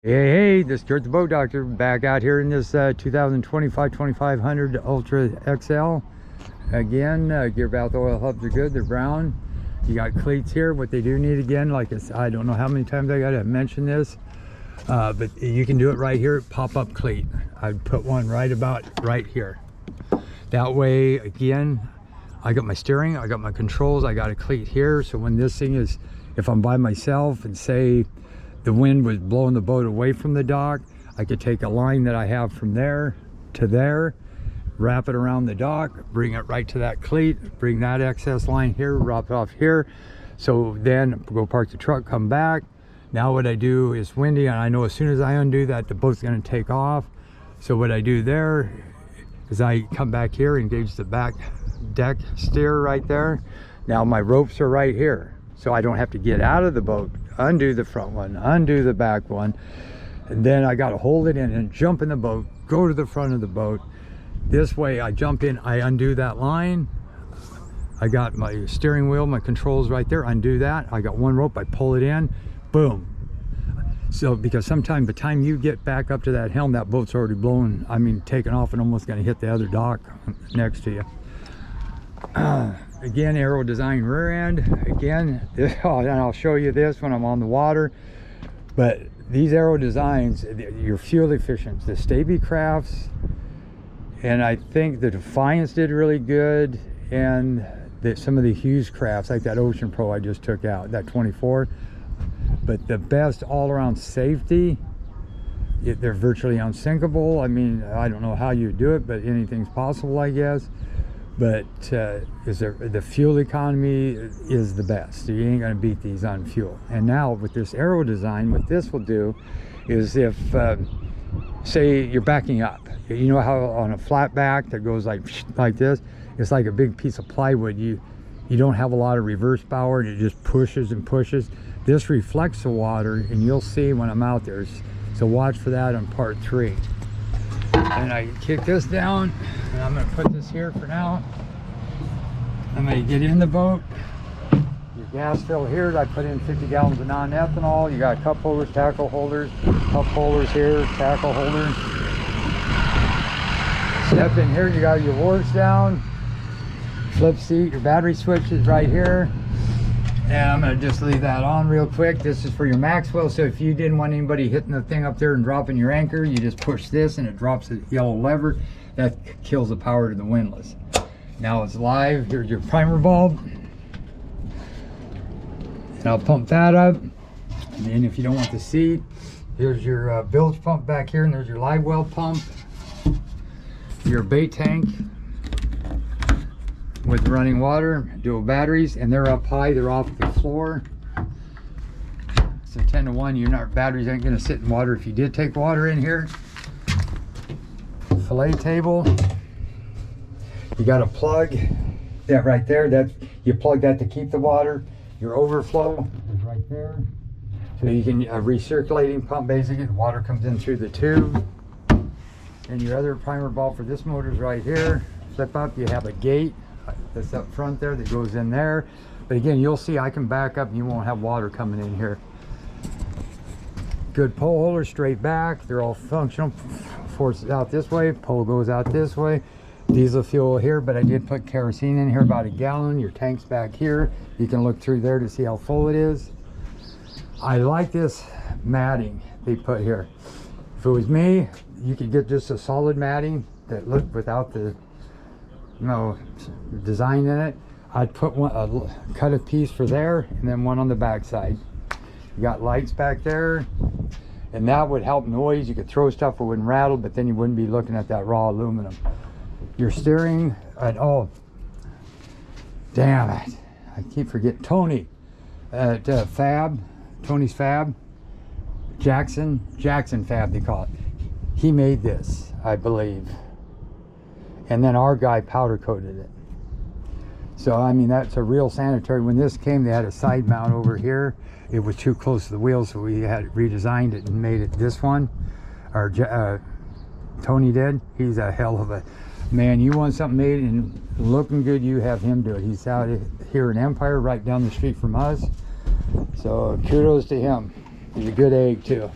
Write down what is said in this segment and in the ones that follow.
Hey, this is Kurt the Boat Doctor back out here in this 2025 2500 Ultra XL. Again, gear bath oil hubs are good, they're brown. You got cleats here. What they do need, again, like I don't know how many times I got to mention this, but you can do it right here, pop-up cleat. I'd put one right about right here. That way, again, I got my steering, I got my controls, I got a cleat here, so when this thing is, if I'm by myself and say the wind was blowing the boat away from the dock, I could take a line that I have from there to there, wrap it around the dock, bring it right to that cleat, bring that excess line here, wrap it off here. So then go park the truck, come back. Now what I do is windy, and I know as soon as I undo that, the boat's gonna take off. So what I do there is I come back here, engage the back deck steer right there. Now my ropes are right here, so I don't have to get out of the boat, undo the front one, undo the back one, and then I got to hold it in and jump in the boat, go to the front of the boat. This way I jump in, I undo that line, I got my steering wheel, my controls right there, undo that, I got one rope, I pull it in, boom. So because sometime the time you get back up to that helm, that boat's already blown, I mean taking off and almost going to hit the other dock next to you. Again, aero design rear end. Again, and I'll show you this when I'm on the water, but these aero designs, your fuel efficient, the stabicrafts, and I think the Defiance did really good, and some of the Hughes crafts like that Ocean Pro I just took out, that 24. But the best all-around safety, they're virtually unsinkable. I mean, I don't know how you do it, but anything's possible, I guess. But the fuel economy is the best. You ain't gonna beat these on fuel. And now with this aero design, what this will do is if say you're backing up, you know how on a flat back that goes like this, it's like a big piece of plywood. You don't have a lot of reverse power, and it just pushes and pushes. This reflects the water, and you'll see when I'm out there. So watch for that on part 3. And I kick this down, and I'm going to put this here for now. I'm going to get in the boat. Your gas fill here, I put in 50 gallons of non-ethanol. You got cup holders, tackle holders, cup holders here, tackle holders. Step in here, you got your oars down. Flip seat, your battery switch is right here. And I'm going to just leave that on real quick. This is for your Maxwell, so if you didn't want anybody hitting the thing up there and dropping your anchor, you just push this and it drops the yellow lever. That kills the power to the windlass. Now it's live. Here's your primer bulb. And I'll pump that up. And then if you don't want the seat, here's your bilge pump back here, and there's your live well pump. Your bait tank with running water, dual batteries, and they're up high, they're off the floor. So 10 to 1, batteries ain't gonna sit in water if you did take water in here. Fillet table. You got a plug, that right there, you plug that to keep the water. Your overflow is right there. So you can recirculating pump, basically the water comes in through the tube. And your other primer bulb for this motor is right here. Flip up, you have a gate that's up front there that goes in there. But again, you'll see I can back up and you won't have water coming in here. Good pole holder, straight back. They're all functional. Forces out this way, pole goes out this way. Diesel fuel here, but I did put kerosene in here, about 1 gallon. Your tank's back here. You can look through there to see how full it is. I like this matting they put here. If it was me, you could get just a solid matting that looked without the design in it. I'd put cut a piece for there, and then one on the back side. You got lights back there, and that would help noise. You could throw stuff, it wouldn't rattle, but then you wouldn't be looking at that raw aluminum. Your steering, oh damn it, I keep forgetting Tony at Tony's Fab, Jackson Fab they call it. He made this, I believe, and then our guy powder coated it. So I mean, that's a real sanitary. When this came, they had a side mount over here. It was too close to the wheel, so we had redesigned it and made it this one. Tony did. He's a hell of a man. You want something made and looking good, you have him do it. He's out here in Empire, right down the street from us. So kudos to him. He's a good egg too.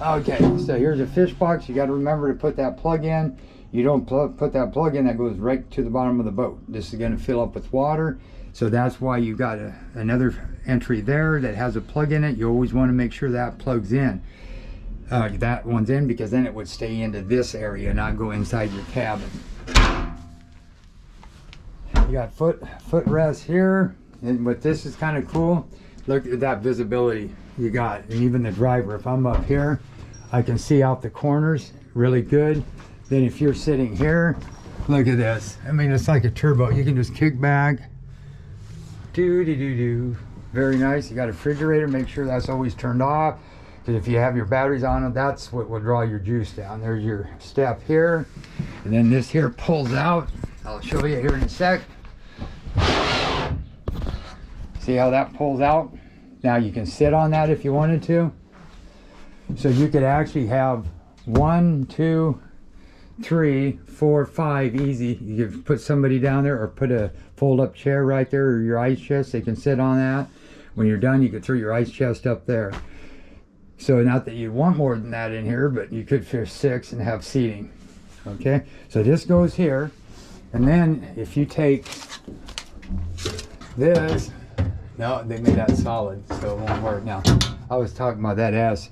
Okay, so here's a fish box. You got to remember to put that plug in. You don't put that plug in, that goes right to the bottom of the boat. This is going to fill up with water. So that's why you got another entry there that has a plug in it. You always want to make sure that plugs in. That one's in, because then it would stay into this area, not go inside your cabin. You got footrest here, and what this is kind of cool. Look at that visibility you got, and even the driver. If I'm up here, I can see out the corners really good. Then if you're sitting here, look at this. I mean, it's like a turbo. You can just kick back. Do. Very nice. You got a refrigerator. Make sure that's always turned off, because if you have your batteries on it, that's what will draw your juice down. There's your step here, and then this here pulls out. I'll show you here in a sec. See how that pulls out? Now you can sit on that if you wanted to. So you could actually have 1, 2, 3, 4, 5 easy. You could put somebody down there, or put a fold-up chair right there, or your ice chest. They can sit on that. When you're done, you could throw your ice chest up there. So not that you want more than that in here, but you could fit 6 and have seating. Okay, so this goes here, and then if you take this, no, they made that solid, so it won't work. Now, I was talking about that S.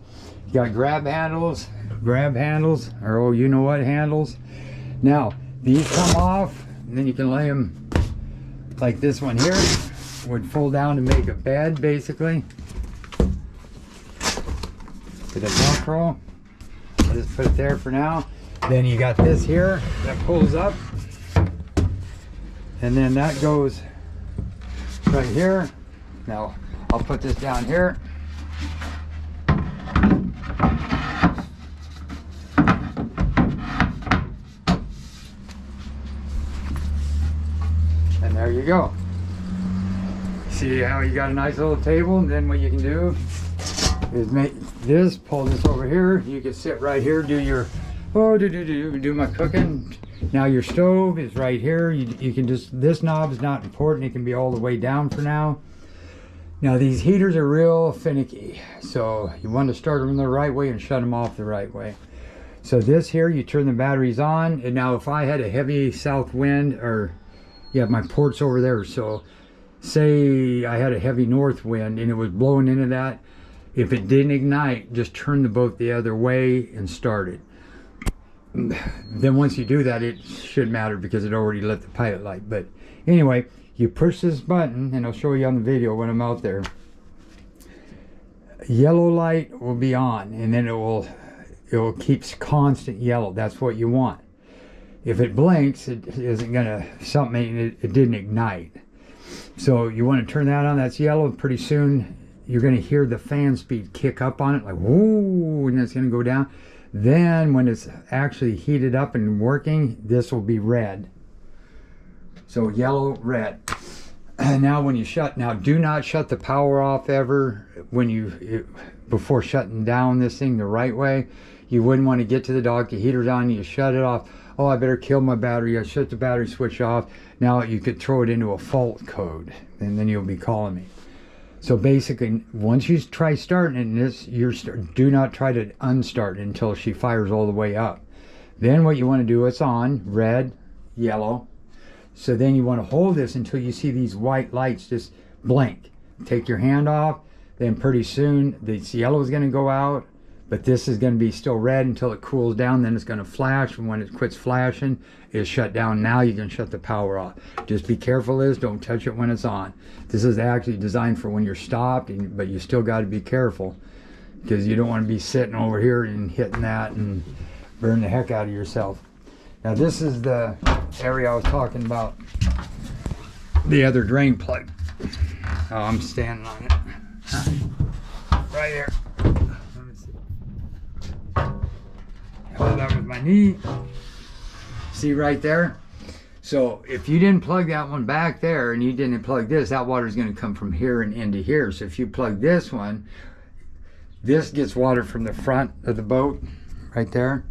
You got grab handles, or oh, you know what handles. Now, these come off, and then you can lay them like this one here would fold down to make a bed, basically. With a Velcro. I'll just put it there for now. Then you got this here that pulls up, and then that goes right here. Now, I'll put this down here. And there you go. See how you got a nice little table, and then what you can do is make this, pull this over here. You can sit right here, do your, do my cooking. Now your stove is right here. You can just, this knob is not important. It can be all the way down for now. Now these heaters are real finicky, so you want to start them the right way and shut them off the right way. So this here, you turn the batteries on, and now if I had a heavy south wind, or you have my ports over there, so say I had a heavy north wind and it was blowing into that, if it didn't ignite, just turn the boat the other way and start it. Then once you do that, it shouldn't matter because it already lit the pilot light. But anyway, you push this button, and I'll show you on the video when I'm out there. Yellow light will be on, and then it will keep constant yellow. That's what you want. If it blinks, it isn't gonna, it didn't ignite. So you want to turn that on. That's yellow. Pretty soon you're going to hear the fan speed kick up on it, like whoo, and it's going to go down. Then when it's actually heated up and working, this will be red. So yellow, red. Now when you now do not shut the power off ever before shutting down this thing the right way. You wouldn't want to get to the dock, the heater's on, you shut it off. Oh, I better kill my battery. I shut the battery switch off. Now you could throw it into a fault code, and then you'll be calling me. So basically, once you try starting this, do not try to unstart until she fires all the way up. Then what you want to do, it's on, red, yellow. So then you want to hold this until you see these white lights just blink. Take your hand off, then pretty soon this yellow is going to go out, but this is going to be still red until it cools down. Then it's going to flash, and when it quits flashing, it's shut down. Now you can shut the power off. Just be careful, don't touch it when it's on. This is actually designed for when you're stopped, but you still got to be careful, because you don't want to be sitting over here and hitting that and burn the heck out of yourself. Now this is the area I was talking about, the other drain plug. Oh, I'm standing on it. Right here. Let me see. Hold that with my knee. See right there? So if you didn't plug that one back there and you didn't plug this, that water is going to come from here and into here. So if you plug this one, this gets water from the front of the boat right there.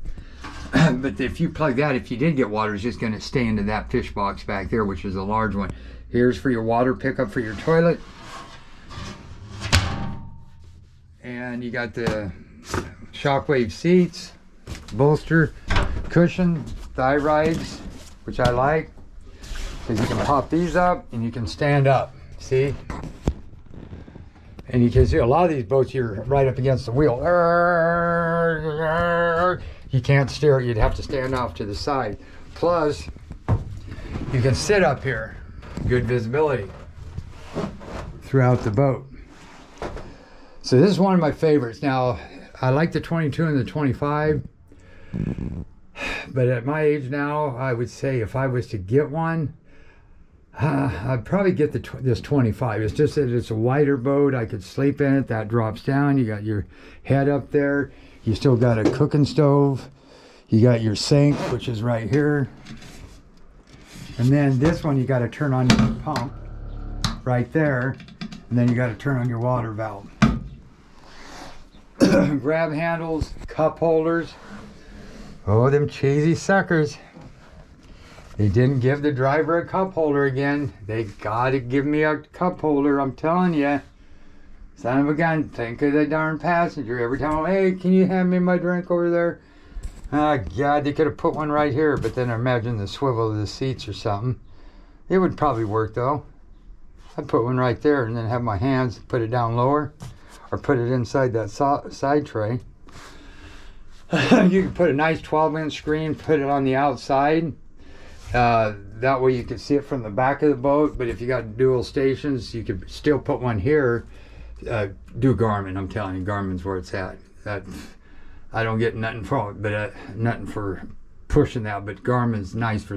But if you plug that, if you did get water, it's just going to stay into that fish box back there, which is a large one. Here's for your water pickup for your toilet. And you got the shockwave seats, bolster, cushion, thigh rides, which I like, because you can pop these up and you can stand up, see? And you can see a lot of these boats, you're right up against the wheel. You can't steer it, you'd have to stand off to the side. Plus, you can sit up here, good visibility throughout the boat. So this is one of my favorites. Now, I like the 22 and the 25, but at my age now, I would say if I was to get one, I'd probably get this 25. It's just that it's a wider boat. I could sleep in it. That drops down. You got your head up there. You still got a cooking stove. You got your sink, which is right here. And then this one, you got to turn on your pump right there. And then you got to turn on your water valve. Grab handles, cup holders. Oh, them cheesy suckers. They didn't give the driver a cup holder again. They gotta give me a cup holder, I'm telling you. Son of a gun, think of the darn passenger. Every time, hey, can you hand me my drink over there? Oh God, they could have put one right here, but then imagine the swivel of the seats or something. It would probably work though. I'd put one right there and then have my hands put it down lower, or put it inside that side tray. You can put a nice 12-inch screen, put it on the outside. That way you can see it from the back of the boat, but if you got dual stations, you could still put one here. Do Garmin, I'm telling you, Garmin's where it's at. I don't get nothing for it, but nothing for pushing that, but Garmin's nice for